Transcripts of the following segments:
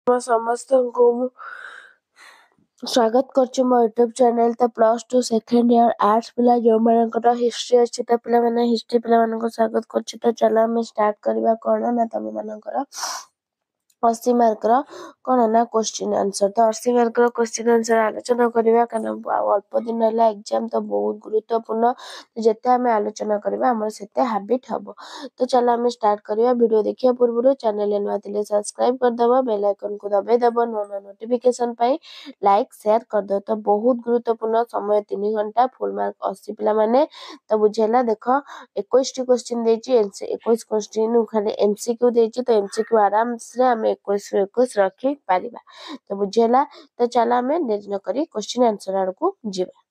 समस्त को स्वागत कर मो यूट्यूब चैनल तो +2 सेकेंड ईयर आर्ट्स पिला जो मानकर हिस्ट्री अच्छी तो पिला माने हिस्ट्री पिला मानक स्वागत कर। तो चलो आम स्टार्ट करवा कौन ना तुम मानकर 80 मार्क कौन ना क्वेश्चन आंसर। तो 80 मार्क क्वेश्चन आंसर आलोचना करवा कारण अल्प दिन है एग्जाम तो बहुत गुरुत्वपूर्ण जिते आम आलोचना करवा आम से हाबिट हम। तो चलो आम स्टार्ट करवा वीडियो देखिए पूर्व चैनल नुआ थे सब्सक्राइब करदे बेल आइकन को दबाईदेव नुआ नोटिफिकेशन लाइक शेयर करदे। तो बहुत गुरुत्वपूर्ण समय 3 घंटा फुल मार्क 80 पिला माने तो बुझेला देख 21 क्वेश्चन देची 21 क्वेश्चन खाली एमसीक्यू देची तो एमसीक्यू आराम से आम 21 रखी पारिबा। तो बुझेला तो चलो आम देरी न करी क्वेश्चन आंसर आड़ को जीवा।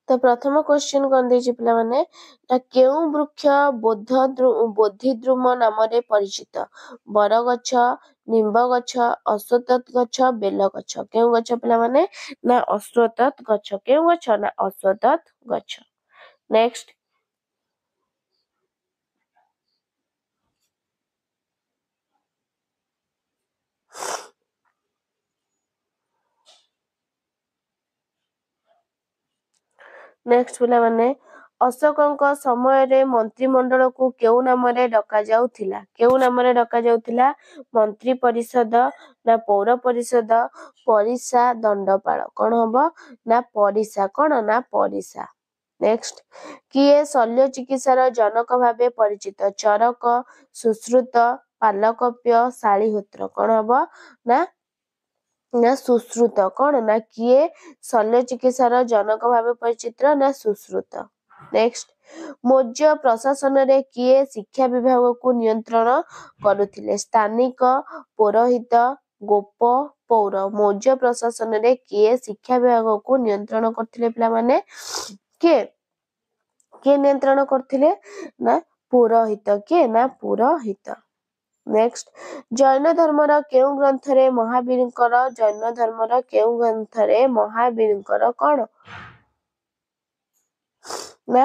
तो प्रथम क्वेश्चन कौन देची पिला माने केउ वृक्ष बोधिद्रुम नाम रे परिचित बरगछ निम्ब गछ अश्वत्थ गछ बेल गछ केउ गछ पिला माने ना अश्वत्थ गछ केउ गछ ना अश्वत्थ गछ। नेक्स्ट नेक्स्ट पिला माने अशोकଙ୍କ ସମୟରେ ମନ୍ତ୍ରିମଣ୍ଡଳ କୁ କେଉଁ ନାମରେ ଡକାଯାଉଥିଲା କେଉଁ ନାମରେ ଡକାଯାଉଥିଲା ମନ୍ତ୍ରୀ ପରିଷଦ ନା ପୌର ପରିଷଦ ପରିଷା ଦଣ୍ଡପାଳ କଣ ହବ ନା ପରିଷା କଣ ନା ପରିଷା। नेक्स्ट किए शल्य चिकित्सार जनक भावे परिचित चरक सुश्रुत पालकप्य शालीहोत्र कौन हम ना ना सुश्रुत कौन ना किए शल्य चिकित्सार जनक भावे परिचित ना सुश्रुत। नेक्स्ट मौर्य प्रशासन रे किए शिक्षा विभाग को नियंत्रण करुथिले स्थानिक पुरोहित गोप पौर मौर्य प्रशासन रे किए शिक्षा विभाग को नियंत्रण करथिले पिला माने किए किए नियंत्रण करथिले ना पुरोहित किए ना पुरोहित। नेक्स्ट जैन धर्मर केउ ग्रंथरे महावीरकर जैन धर्मर केउ ग्रंथरे महावीरकर कौन ना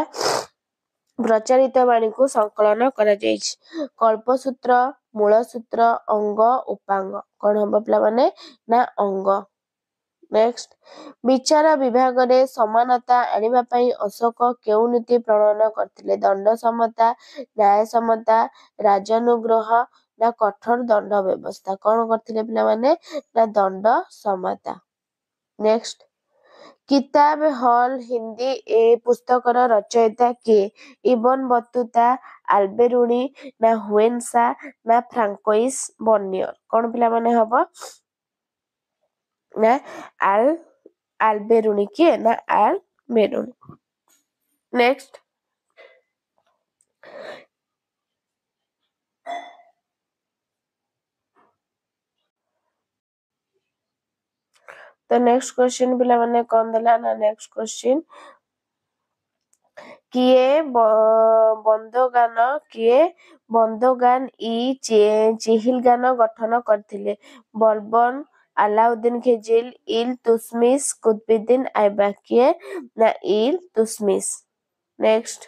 प्रचारित वाणी को संकलन करा जाइछि कल्पसूत्र मूलसूत्र अंग उपांग कौन हम पिला माने ना अंग। नेक्स्ट विचार विभाग रे समानता आनिबा पई अशोक केउ नीति प्रणयन करथिले दंड समता न्याय समता राजानुग्रह ना कठोर दंड व्यवस्था कौन करथिले पिला माने ना दंड समता। नेक्स्ट किताब हॉल हिंदी ए पुस्तकर रचयिता किए इबन बतुता आल्बेरुनी ना हुएनसा ना फ्रांकोइस बर्नियर कौन पिला माने हबो ना आल्बेरुनी किए ना आल्बेरुनी। नेक्स्ट तो नेक्स्ट क्वेश्चन पिला माने कौन देला ना नेक्स्ट क्वेश्चन किए बंदोगान चिहिल गान गठन करथिले बलबन अलाउद्दीन खिलजी इल्तुतमिश कुतुबुद्दीन ऐबक किए ना इल्तुतमिश। नेक्स्ट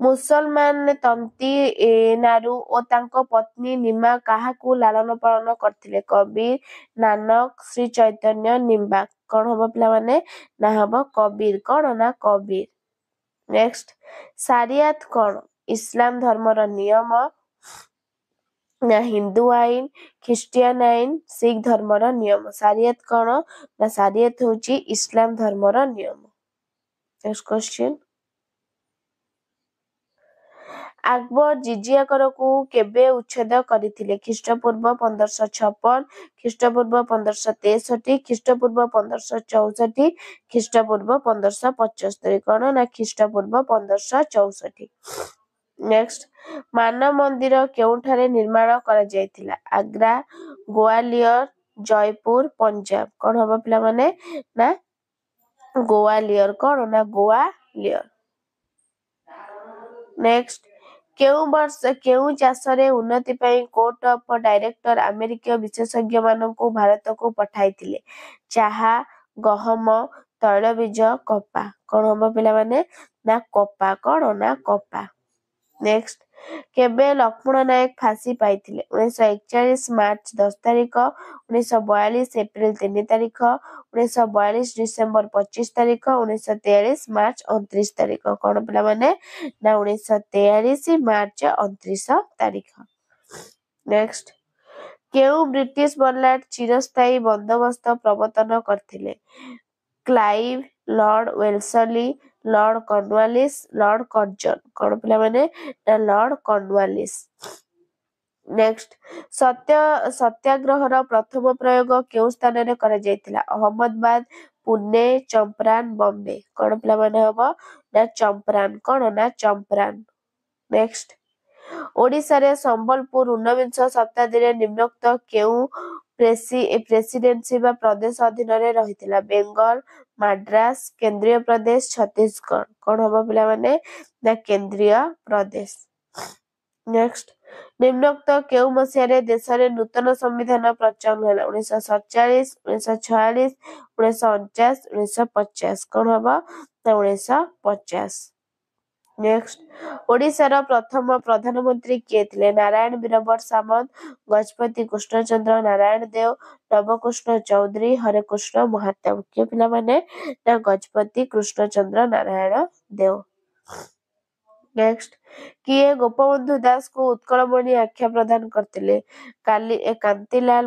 मुसलमान तंती नारू और तांको पत्नी निमा काहाकू लालन पालन करथिले कबीर नानक श्री चैतन्य निम्बा कौन हम पिला माने ना हम कबीर कौन ना कबीर। नेक्स्ट सारियात कौन इस्लाम धर्मर नियम ना हिंदू आईन ख्रिस्टियन आईन सिख धर्मर नियम सारियात कौन ना सारियात होची इस्लाम धर्मर नियम। नेक्स्ट क्वेश्चन अकबर जिजिया कर को केबे उच्छेद करथिले ख्रीष्टपूर्व 1556 ख्रीष्टपूर्व 1563 ख्रीष्टपूर्व 1564 ख्रीष्टपूर्व 1575 कौन ना ख्रीष्टपूर्व 1564। नेक्स्ट मान मंदिर केउठारे निर्माण करा जायतिला आग्रा ग्वालियर जयपुर पंजाब कौन हम पिला माने ना ग्वालियर कौन ना ग्वालियर। नेक्स्ट केउ वर्ष केउ चाषरे उन्नति पई कोर्ट ऑफ डायरेक्टर अमेरिकीय विशेषज्ञ मानकू भारत को पठाइथिले चाहा गहम ତୈଳବୀଜ କପା କଣ ହବ ପିଲାମାନେ ନା କପା କଣ ନା କପା। ନେକ୍ସଟ କେବେ ଲକ୍ଷ୍ମଣ ନାୟକ ଫାଶୀ ପାଇଥିଲେ 1941 ମାର୍ଚ୍ଚ 10 ତାରିଖ 1942 ଏପ୍ରିଲ 3 ତାରିଖ 1942 ଡିସେମ୍ବର 25 ତାରିଖ 1943 ମାର୍ଚ୍ଚ 29 ତାରିଖ କଣ ପିଲାମାନେ ନା 1943 ମାର୍ଚ୍ଚ 29 ତାରିଖ। ନେକ୍ସଟ କେଉଁ ବ୍ରିଟିଶ ବଲ୍ଲାଟ ଚିରସ୍ଥାୟୀ ବନ୍ଦୋବସ୍ତ ପ୍ରବର୍ତ୍ତନ କରିଥିଲେ Clive Lord Wellesley Lord Cornwallis Lord Curzon କଣ ପିଲାମାନେ ନା ଲର୍ଡ କର୍ଣ୍ଣୱାଲିସ। ନେକ୍ସଟ ସତ୍ୟାଗ୍ରହର ପ୍ରଥମ ପ୍ରୟୋଗ କେଉଁ ସ୍ଥାନରେ କରାଯାଇଥିଲା ଅହମ୍ମଦାବାଦ ପୁନେ ଚମ୍ପାରନ ବମ୍ବେ କଣ ପିଲାମାନେ ହବ ନା ଚମ୍ପାରନ କଣ ନା ଚମ୍ପାରନ। ନେକ୍ସଟ ଓଡ଼ିଶାରେ ସମ୍ବଲପୁର ଊନବିଂଶ ଶତାବ୍ଦୀରେ ନିମ୍ନୋକ୍ତ କେଉଁ ପ୍ରେସିଡେନ୍ସି ବା ପ୍ରଦେଶ ଅଧୀନରେ ରହିଥିଲା ବେଙ୍ଗଲ ମାଡ୍ରାସ କେନ୍ଦ୍ରୀୟ ପ୍ରଦେଶ ଛତିଶଗଡ଼ କଣ ହବ ପିଲାମାନେ ନା କେନ୍ଦ୍ରୀୟ ପ୍ରଦେଶ। ନେକ୍ସଟ ନିମ୍ନୋକ୍ତ କେଉଁ ମସିହାରେ ଦେଶରେ ନୂତନ ସମ୍ବିଧାନ ପ୍ରଚଳନ ହେଲା 1947 1946 1949 1950 କଣ ହବ ନା 1950। ନେକ୍ସଟ ଓଡ଼ିଶାର ପ୍ରଥମ ପ୍ରଧାନମନ୍ତ୍ରୀ କିଏ ଥିଲେ ନାରାୟଣ ବୀରବର ସାମନ୍ତ ଗଜପତି କୃଷ୍ଣଚନ୍ଦ୍ର ନାରାୟଣ ଦେବ ନବକୃଷ୍ଣ ଚୌଧୁରୀ ହରେକୃଷ୍ଣ ମହାତାବ କିଏ ପିଲାମାନେ ନା ଗଜପତି କୃଷ୍ଣଚନ୍ଦ୍ର ନାରାୟଣ ଦେବ। ନେକ୍ସଟ କିଏ ଗୋପବନ୍ଧୁ ଦାସଙ୍କୁ ଉତ୍କଳମଣି ଆଖ୍ୟା ପ୍ରଦାନ କରିଥିଲେ କାନ୍ତିଲାଲ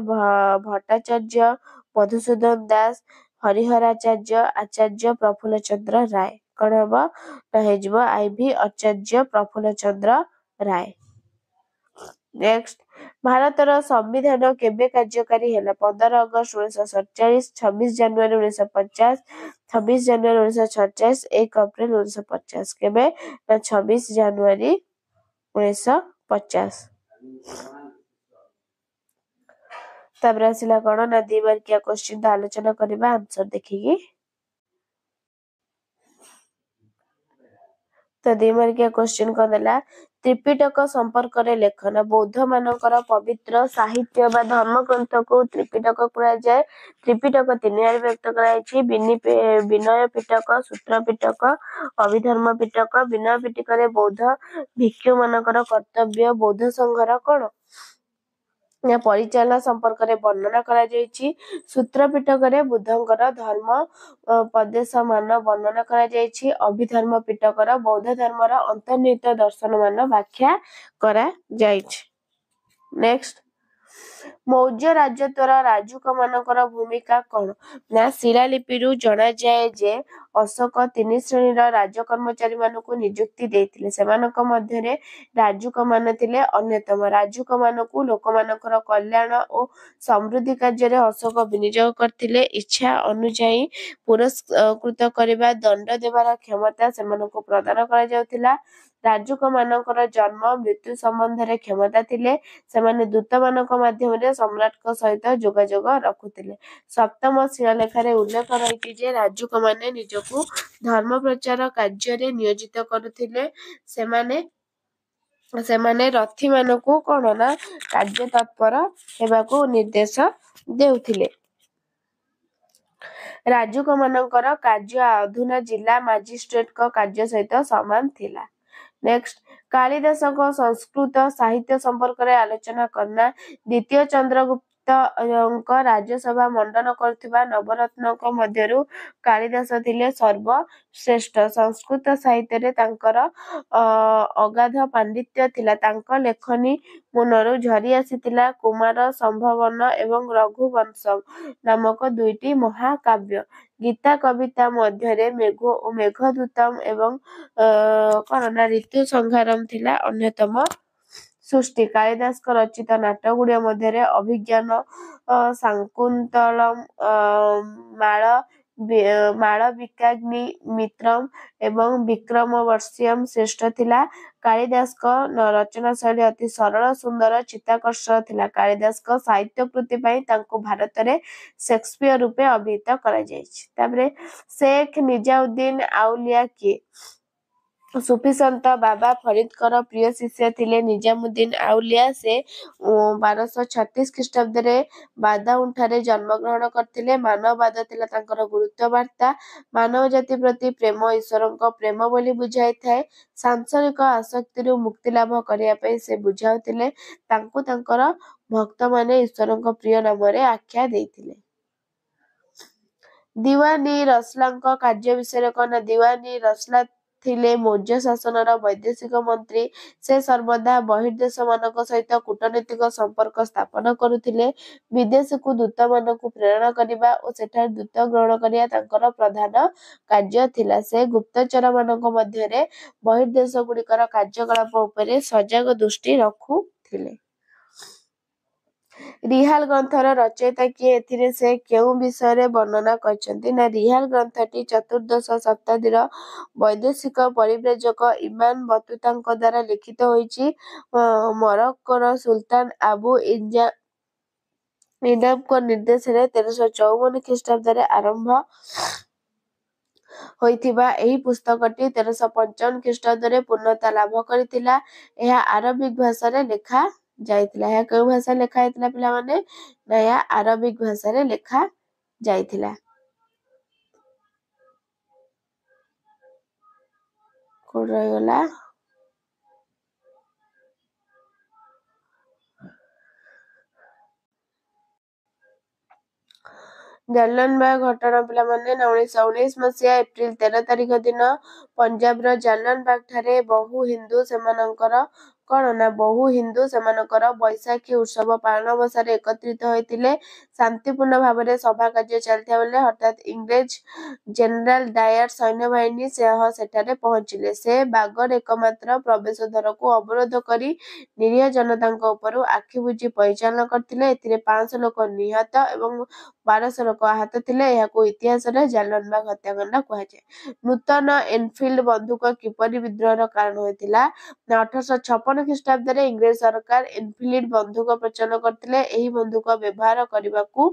ଭଟ୍ଟାଚାର୍ଯ୍ୟ ମଧୁସୂଦନ ଦାସ ହରିହରାଚାର୍ଯ୍ୟ ଆଚାର୍ଯ୍ୟ ପ୍ରଫୁଲ୍ଲ ଚନ୍ଦ୍ର ରାୟ କଣ ହବ ନା ହେଇଯିବ ଆଇଭି ଆଚାର୍ଯ୍ୟ ପ୍ରଫୁଲ୍ଲ ଚନ୍ଦ୍ର ରାୟ। ନେକ୍ସଟ ଭାରତର ସମ୍ବିଧାନ କେବେ କାର୍ଯ୍ୟକାରୀ ହେଲା 15 ଅଗଷ୍ଟ 1947 26 ଜାନୁଆରୀ 1950 26 ଜାନୁଆରୀ 1947 1 ଏପ୍ରିଲ 1950 କେବେ ନା 26 ଜାନୁଆରୀ 1950। ତାପରେ ଆସିଲା କଣ ନା 2 ମାର୍କିଆ କ୍ୱେଶ୍ଚିନ ତ ଆଲୋଚନା କରିବା ଆନ୍ସର ଦେଖିକି। ତ 2 ମାର୍କିଆ କ୍ୱେଶ୍ଚିନ କଣ ଦେଲା ତ୍ରିପିଟକ ସମ୍ପର୍କରେ ଲେଖ ନା ବୌଦ୍ଧ ମାନଙ୍କର ପବିତ୍ର ସାହିତ୍ୟ ବା ଧର୍ମ ଗ୍ରନ୍ଥକୁ ତ୍ରିପିଟକ କୁହାଯାଏ। ତ୍ରିପିଟକ 3 ଭାଗରେ ବିଭକ୍ତ କରାଯାଇଛି ବିନୟ ପିଟକ ସୂତ୍ର ପିଟକ ଅଭିଧର୍ମ ପିଟକ। ବିନୟ ପିଟକରେ ବୌଦ୍ଧ ଭିକ୍ଷୁ ମାନଙ୍କର କର୍ତ୍ତବ୍ୟ ବୌଦ୍ଧ ସଂଘର କଣ ନା ପରିଚାଳନା ସମ୍ପର୍କରେ ବର୍ଣ୍ଣନା କରାଯାଇଛି। ସୂତ୍ର ପିଟକରେ ବୁଦ୍ଧଙ୍କର ଧର୍ମ ପଦେଶ ମାନ ବର୍ଣ୍ଣନା କରାଯାଇଛି। ଅଭିଧର୍ମ ପିଟକର ବୌଦ୍ଧ ଧର୍ମର ଅନ୍ତର୍ନିହିତ ଦର୍ଶନ ମାନ ବ୍ୟାଖ୍ୟା କରାଯାଇଛି। ନେକ୍ସଟ ମୌର୍ଯ୍ୟ ରାଜତ୍ୱର ରାଜୁକ ମାନଙ୍କର ଭୂମିକା କଣ ନା ଶିଳାଲିପିରୁ ଜଣାଯାଏ ଯେ ଅଶୋକ 3 ଶ୍ରେଣୀର ରାଜ କର୍ମଚାରୀ ମାନଙ୍କୁ ନିଯୁକ୍ତି ଦେଇଥିଲେ ସେମାନଙ୍କ ମଧ୍ୟରେ ରାଜୁକ ମାନ ଥିଲେ ଅନ୍ୟତମ। ରାଜୁକ ମାନଙ୍କୁ ଲୋକମାନଙ୍କର କଲ୍ୟାଣ ଓ ସମୃଦ୍ଧି କାର୍ଯ୍ୟରେ ଅଶୋକ ବିନିଯୋଗ କରିଥିଲେ। ଇଚ୍ଛା ଅନୁଯାୟୀ ପୁରସ୍କୃତ କରିବା ଦଣ୍ଡ ଦେବାର କ୍ଷମତା ସେମାନଙ୍କୁ ପ୍ରଦାନ କରାଯାଉଥିଲା। ରାଜୁକ ମାନଙ୍କର ଜନ୍ମ ମୃତ୍ୟୁ ସମ୍ବନ୍ଧରେ କ୍ଷମତା ଥିଲେ। ସେମାନେ ଦୂତ ମାନଙ୍କ ମାଧ୍ୟମରେ ସମ୍ରାଟଙ୍କ ସହିତ ଯୋଗାଯୋଗ ରଖୁଥିଲେ। ସପ୍ତମ ଶିଳାଲେଖରେ ଉଲ୍ଲେଖ ରହିଛି ଯେ ରାଜୁକ ମାନେ ନିଜକୁ ଧର୍ମ ପ୍ରଚାର କାର୍ଯ୍ୟରେ ନିୟୋଜିତ କରୁଥିଲେ। ସେମାନେ ରଥୀ ମାନଙ୍କୁ କଣ ନା କାର୍ଯ୍ୟ ତତ୍ପର ହେବାକୁ ନିର୍ଦ୍ଦେଶ ଦେଉଥିଲେ। ରାଜୁକ ମାନଙ୍କର କାର୍ଯ୍ୟ ଅଧୁନା ଜିଲ୍ଲା ମାଜିଷ୍ଟ୍ରେଟଙ୍କ କାର୍ଯ୍ୟ ସହିତ ସମାନ ଥିଲା। ନେକ୍ସଟ କାଳିଦାସଙ୍କ ସଂସ୍କୃତ ସାହିତ୍ୟ ସମ୍ପର୍କରେ ଆଲୋଚନା କରନା ଦ୍ୱିତୀୟ ଚନ୍ଦ୍ରଗୁପ୍ତଙ୍କ ରାଜସଭା ମଣ୍ଡନ କରୁଥିବା ନବରତ୍ନଙ୍କ ମଧ୍ୟରୁ କାଳିଦାସ ଥିଲେ ସର୍ବଶ୍ରେଷ୍ଠ। ସଂସ୍କୃତ ସାହିତ୍ୟରେ ତାଙ୍କର ଅଗାଧ ପାଣ୍ଡିତ୍ୟ ଥିଲା। ତାଙ୍କ ଲେଖନୀ ମୁନରୁ ଝରି ଆସିଥିଲା କୁମାର ସମ୍ଭବନ ଏବଂ ରଘୁବଂଶମ ନାମକ 2ଟି ମହାକାବ୍ୟ। ଗୀତା କବିତା ମଧ୍ୟରେ ମେଘଦୂତମ ଏବଂ କଣ ନା ଋତୁ ସଂହାରମ ଥିଲା ଅନ୍ୟତମ ସୃଷ୍ଟି। କାଳିଦାସଙ୍କ ରଚିତ ନାଟକ ଗୁଡ଼ିକ ମଧ୍ୟରେ ଅଭିଜ୍ଞାନ ଶାକୁନ୍ତଳମ ମାଳବିକାଗ୍ନି ମିତ୍ରମ ଏବଂ ବିକ୍ରମବର୍ଷିୟମ ଶ୍ରେଷ୍ଠ ଥିଲା। କାଳିଦାସଙ୍କ ରଚନାଶୈଳୀ ଅତି ସରଳ ସୁନ୍ଦର ଚିତ୍ତାକର୍ଷକ ଥିଲା। କାଳିଦାସଙ୍କ ସାହିତ୍ୟ କୃତି ପାଇଁ ତାଙ୍କୁ ଭାରତରେ ସେକ୍ସପିୟର ରୂପେ ଅଭିହିତ କରାଯାଇଛି। ତାପରେ ଶେଖ ନିଜାଉଦ୍ଦିନ ଆଉଲିଆ କିଏ ସୁଫିସନ୍ଥ ବାବା ଫରିଦଙ୍କର ପ୍ରିୟ ଶିଷ୍ୟ ଥିଲେ ନିଜାମୁଦ୍ଦିନ ଆଉଲିଆ। ସେ 1236 ଖ୍ରୀଷ୍ଟାବ୍ଦରେ ବାଦାଉଁଠାରେ ଜନ୍ମଗ୍ରହଣ କରିଥିଲେ। ମାନବବାଦ ଥିଲା ତାଙ୍କର ଗୁରୁତ୍ୱ ବାର୍ତ୍ତା। ମାନବ ଜାତି ପ୍ରତି ପ୍ରେମ ଈଶ୍ୱରଙ୍କ ପ୍ରେମ ବୋଲି ବୁଝାଇଥାଏ। ସାଂସାରିକ ଆସକ୍ତିରୁ ମୁକ୍ତି ଲାଭ କରିବା ପାଇଁ ସେ ବୁଝାଉଥିଲେ। ତାଙ୍କୁ ତାଙ୍କର ଭକ୍ତମାନେ ଈଶ୍ୱରଙ୍କ ପ୍ରିୟ ନାମରେ ଆଖ୍ୟା ଦେଇଥିଲେ। ଦିୱାନି ରସଲାଙ୍କ କାର୍ଯ୍ୟ ବିଷୟରେ କଣ? ଦିୱାନି ରସଲା ଥିଲେ ମୌର୍ଯ୍ୟ ଶାସନର ବୈଦେଶିକ ମନ୍ତ୍ରୀ। ସେ ସର୍ବଦା ବହିର୍ଦେଶମାନଙ୍କ ସହିତ କୂଟନୈତିକ ସମ୍ପର୍କ ସ୍ଥାପନ କରୁଥିଲେ। ବିଦେଶକୁ ଦୂତମାନଙ୍କୁ ପ୍ରେରଣ କରିବା ଓ ସେଠାରେ ଦୂତ ଗ୍ରହଣ କରିବା ତାଙ୍କର ପ୍ରଧାନ କାର୍ଯ୍ୟ ଥିଲା। ସେ ଗୁପ୍ତଚରମାନଙ୍କ ମଧ୍ୟରେ ବହିର୍ଦେଶଗୁଡ଼ିକର କାର୍ଯ୍ୟକଳାପ ଉପରେ ସଜାଗ ଦୃଷ୍ଟି ରଖୁଥିଲେ। ରିହାଲ ଗ୍ରନ୍ଥର ରଚୟିତା କିଏ? ଏଥିରେ ସେ କେଉଁ ବିଷୟରେ ବର୍ଣ୍ଣନା କରିଛନ୍ତି? ନା, ରିହାଲ ଗ୍ରନ୍ଥଟି ଚତୁର୍ଦ୍ଦଶ ଶତାବ୍ଦୀର ବୈଦେଶିକ ପରିବ୍ରାଜକ ଇମାମ ବତୁତାଙ୍କ ଦ୍ୱାରା ଲିଖିତ ହୋଇଛି। ମରକ୍କୋର ସୁଲତାନ ଆବୁ ଇନାମଙ୍କ ନିର୍ଦ୍ଦେଶରେ 1354 ଖ୍ରୀଷ୍ଟାବ୍ଦରେ ଆରମ୍ଭ ହୋଇଥିବା ଏହି ପୁସ୍ତକଟି 1355 ଖ୍ରୀଷ୍ଟାବ୍ଦରେ ପୂର୍ଣ୍ଣତା ଲାଭ କରିଥିଲା। ଏହା ଆରବିକ ଭାଷାରେ ଲେଖା ଯାଇଥିଲା। ଏହା କେଉଁ ଭାଷାରେ ଲେଖା ଯାଇଥିଲା ପିଲାମାନେ? ନା, ଏହା ଆରବିକ ଭାଷାରେ ଲେଖା ଯାଇଥିଲା। କୋଉଠି ରହିଗଲା? ଜାଲିଆନବାଗ ଘଟଣା ପିଲାମାନେ। 1919 ମସିହା ଏପ୍ରିଲ 13 ତାରିଖ ଦିନ ପଞ୍ଜାବର ଜାଲିଆନବାଗଠାରେ ବହୁ ହିନ୍ଦୁ ସେମାନଙ୍କର ବୈଶାଖୀ ଉତ୍ସବ ପାଳନ ଅବସରରେ ଏକତ୍ରିତ ହୋଇଥିଲେ। ଶାନ୍ତିପୂର୍ଣ୍ଣ ଭାବରେ ସଭା କାର୍ଯ୍ୟ ଚାଲିଥିବା ବେଳେ ହଠାତ୍ ଇଂରେଜ ଜେନେରାଲ ଡାୟାର ସୈନ୍ୟବାହିନୀ ସହ ସେଠାରେ ପହଞ୍ଚିଲେ। ସେ ବାଗର ଏକମାତ୍ର ପ୍ରବେଶଦ୍ୱାରକୁ ଅବରୋଧ କରି ନିରୀହ ଜନତାଙ୍କ ଉପରୁ ଆଖିବୁଜି ପରିଚାଳନା କରିଥିଲେ। ଏଥିରେ 500 ଲୋକ ନିହତ ଏବଂ 1200 ଲୋକ ଆହତ ଥିଲେ। ଏହାକୁ ଇତିହାସରେ ଜାଲିଆନବାଗ ହତ୍ୟାକାଣ୍ଡ କୁହାଯାଏ। ନୂତନ ଏନଫିଲ୍ଡ ବନ୍ଧୁକ କିପରି ବିଦ୍ରୋହର କାରଣ ହୋଇଥିଲା? ନା, 1856 ଖ୍ରୀଷ୍ଟାବ୍ଦରେ ଇଂରେଜ ସରକାର ଏନଫିଲ୍ଡ ବନ୍ଧୁକ ପ୍ରଚଳନ କରିଥିଲେ। ଏହି ବନ୍ଧୁକ ବ୍ୟବହାର କରିବାକୁ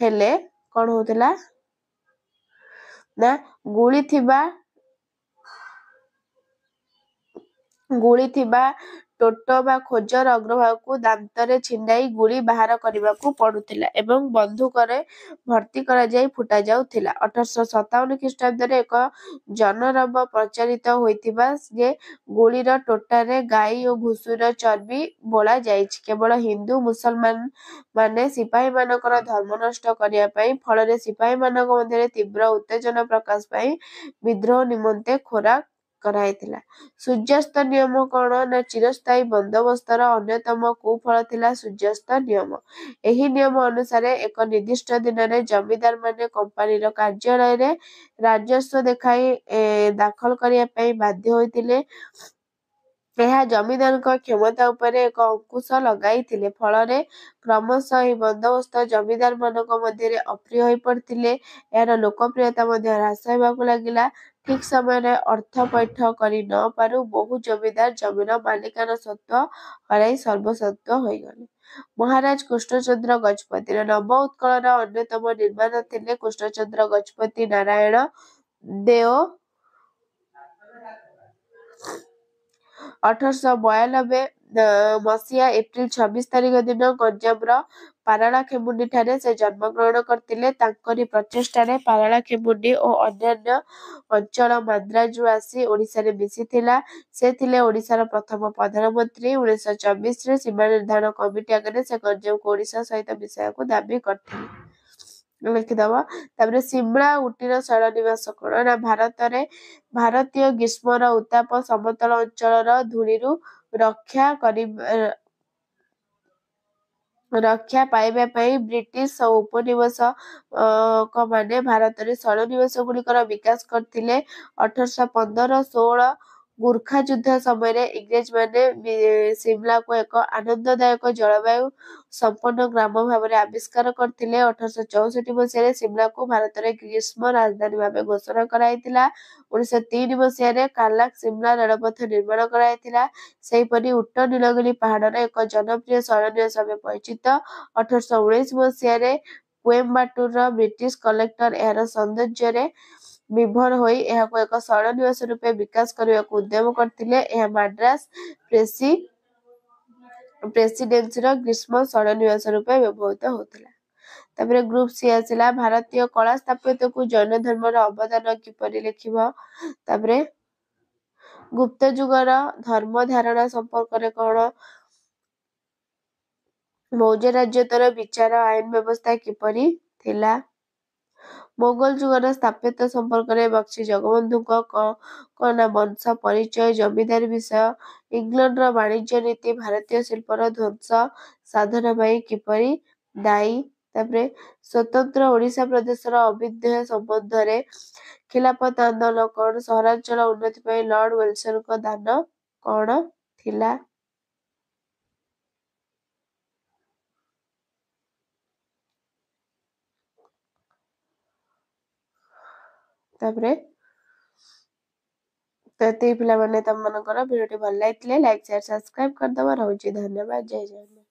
ହେଲେ କଣ ହଉଥିଲା? ନା, ଗୁଳି ଥିବା ଟୋଟ ବା ଖୋଜର ଅଗ୍ରଭାଗକୁ ଦାନ୍ତରେ ଛିଣ୍ଡାଇ ଗୁଳି ବାହାର କରିବାକୁ ପଡୁଥିଲା ଏବଂ ବନ୍ଧୁକରେ ଭର୍ତ୍ତି କରାଯାଇ ଫୁଟାଯାଉଥିଲା। 1857 ଖ୍ରୀଷ୍ଟାବ୍ଦରେ ଏକ ଜନରବ ପ୍ରଚାରିତ ହୋଇଥିବା ଯେ ଗୁଳିର ଟୋଟାରେ ଗାଈ ଓ ଘୁଷୁର ଚର୍ବି ବୋଳା ଯାଇଛି କେବଳ ହିନ୍ଦୁ ମୁସଲମାନମାନେ ସିପାହୀମାନଙ୍କର ଧର୍ମ ନଷ୍ଟ କରିବା ପାଇଁ। ଫଳରେ ସିପାହୀମାନଙ୍କ ମଧ୍ୟରେ ତୀବ୍ର ଉତ୍ତେଜନା ପ୍ରକାଶ ପାଇଁ ବିଦ୍ରୋହ ନିମନ୍ତେ ଖୋରାକ କରାଯାଇଥିଲା। ସୂର୍ଯ୍ୟାସ୍ତ ନିୟମ କଣ? ନା, ଚିରସ୍ଥାୟୀ ବନ୍ଦୋବସ୍ତର ଅନ୍ୟତମ କୁଫଳ ଥିଲା ସୂର୍ଯ୍ୟାସ୍ତ ନିୟମ। ଏହି ନିୟମ ଅନୁସାରେ ଏକ ନିର୍ଦ୍ଦିଷ୍ଟ ଦିନରେ ଜମିଦାରମାନେ କମ୍ପାନୀର କାର୍ଯ୍ୟାଳୟରେ ରାଜସ୍ୱ ଦାଖଲ କରିବା ପାଇଁ ବାଧ୍ୟ ହୋଇଥିଲେ। ଏହା ଜମିଦାରଙ୍କ କ୍ଷମତା ଉପରେ ଏକ ଅଙ୍କୁଶ ଲଗାଇଥିଲେ। ଫଳରେ କ୍ରମଶଃ ଏହି ବନ୍ଦୋବସ୍ତ ଜମିଦାରମାନଙ୍କ ମଧ୍ୟରେ ଅପ୍ରିୟ ହୋଇପଡିଥିଲେ। ଏହାର ଲୋକପ୍ରିୟତା ମଧ୍ୟ ହ୍ରାସ ହେବାକୁ ଲାଗିଲା। ଠିକ ସମୟରେ ଅର୍ଥ ପୈଠ କରି ନ ପାରୁ ବହୁ ଜମିଦାର ଜମିର ମାଲିକାନା ସ୍ୱତ୍ୱ ହରାଇ ସର୍ବସ୍ୱ ହୋଇଗଲେ। ମହାରାଜ କୃଷ୍ଣଚନ୍ଦ୍ର ଗଜପତି। ନବ ଉତ୍କଳର ଅନ୍ୟତମ ନିର୍ମାତା ଥିଲେ କୃଷ୍ଣଚନ୍ଦ୍ର ଗଜପତି ନାରାୟଣ ଦେଓ। 1892 ମସିହା ଏପ୍ରିଲ 26 ତାରିଖ ଦିନ ଗଞ୍ଜାମର ପାରଳାଖେମୁଣ୍ଡିଠାରେ ସେ ଜନ୍ମଗ୍ରହଣ କରିଥିଲେ। ତାଙ୍କରି ପ୍ରଚେଷ୍ଟାରେ ପାରଳାଖେମୁଣ୍ଡି ଓ ଅନ୍ୟାନ୍ୟ ଅଞ୍ଚଳ ମାନ୍ଦ୍ରାଜରୁ ଆସି ଓଡ଼ିଶାରେ ମିଶିଥିଲା। ସେ ଥିଲେ ଓଡ଼ିଶାର ପ୍ରଥମ ପ୍ରଧାନମନ୍ତ୍ରୀ। 1924ରେ ସୀମା ନିର୍ଦ୍ଧାରଣ କମିଟି ଆଗରେ ସେ ଗଞ୍ଜାମକୁ ଓଡ଼ିଶା ସହିତ ମିଶାଇବାକୁ ଦାବି କରିଥିଲେ। ଲେଖିଦବ। ତାପରେ ସିମଳା ଉଟିର ଶୈଳନିବାସ କଣ? ନା, ଭାରତୀୟ ଗ୍ରୀଷ୍ମର ଉତ୍ତାପ ସମତଳ ଅଞ୍ଚଳର ଧୂଳିରୁ ରକ୍ଷା ପାଇବା ପାଇଁ ବ୍ରିଟିଶ ଉପନିବେଶକମାନେ ଭାରତରେ ଶୈଳନିବାସ ଗୁଡ଼ିକର ବିକାଶ କରିଥିଲେ। 1815-16 ଗୁର୍ଖା ଯୁଦ୍ଧ ସମୟରେ ଇଂରେଜମାନେ ସିମଲାକୁ ଏକ ଆନନ୍ଦଦାୟକ ଜଳବାୟୁ ସମ୍ପନ୍ନ ଗ୍ରାମ ଭାବରେ ଆବିଷ୍କାର କରିଥିଲେ। 1864 ମସିହାରେ ସିମଲାକୁ ଭାରତର ଗ୍ରୀଷ୍ମ ରାଜଧାନୀ ଭାବେ ଘୋଷଣା କରାଯାଇଥିଲା। 1903 ମସିହାରେ କାର୍ଲାକ ସିମଲା ରେଳପଥ ନିର୍ମାଣ କରାଯାଇଥିଲା। ସେହିପରି ଉଟ ନୀଳଗିରି ପାହାଡ଼ର ଏକ ଜନପ୍ରିୟ ଶୈଳନିବାସ ଭାବେ ପରିଚିତ। 1819 ମସିହାରେ କୋଏମ୍ବାଟୁରର ବ୍ରିଟିଶ କଲେକ୍ଟର ଏହାର ସୌନ୍ଦର୍ଯ୍ୟରେ विभोर होई एहाको एक शरणनिवास रूपे विकास करबाक उद्यम करथिले। एहा माड्रास प्रेसिडेंसीर ग्रीष्म शरणनिवास रूपे व्यवहृत होता। तापर ग्रुप सी आसिला भारतीय कला स्थापत्य को जैन धर्मर अवदान किपरि लिखिब। तापर गुप्त जुगर धर्म धारणा संपर्क कौन, मौर्य राज्यतर विचार आईन व्यवस्था किपरि थिला, मोगल जुगर स्थापत्य संपर्क में बक्सी जगबंधु कना वंश परिचय जमीदारी विषय, इंग्लैंड वाणिज्य नीति भारतीय शिल्पर ध्वंस साधन पाई किपरि दायी। तापर स्वतंत्र ओडिशा प्रदेशर अभ्युदय संबंध रे खिलाफत आंदोलन कौन, सहरांचल उन्नति पाई लॉर्ड विल्सन को दान कौन थिला। तापर तो ये पिला माने तम मनकर वीडियो भल लाइक शेयर सब्सक्राइब कर दवा। रहउची धन्यवाद। जय जय।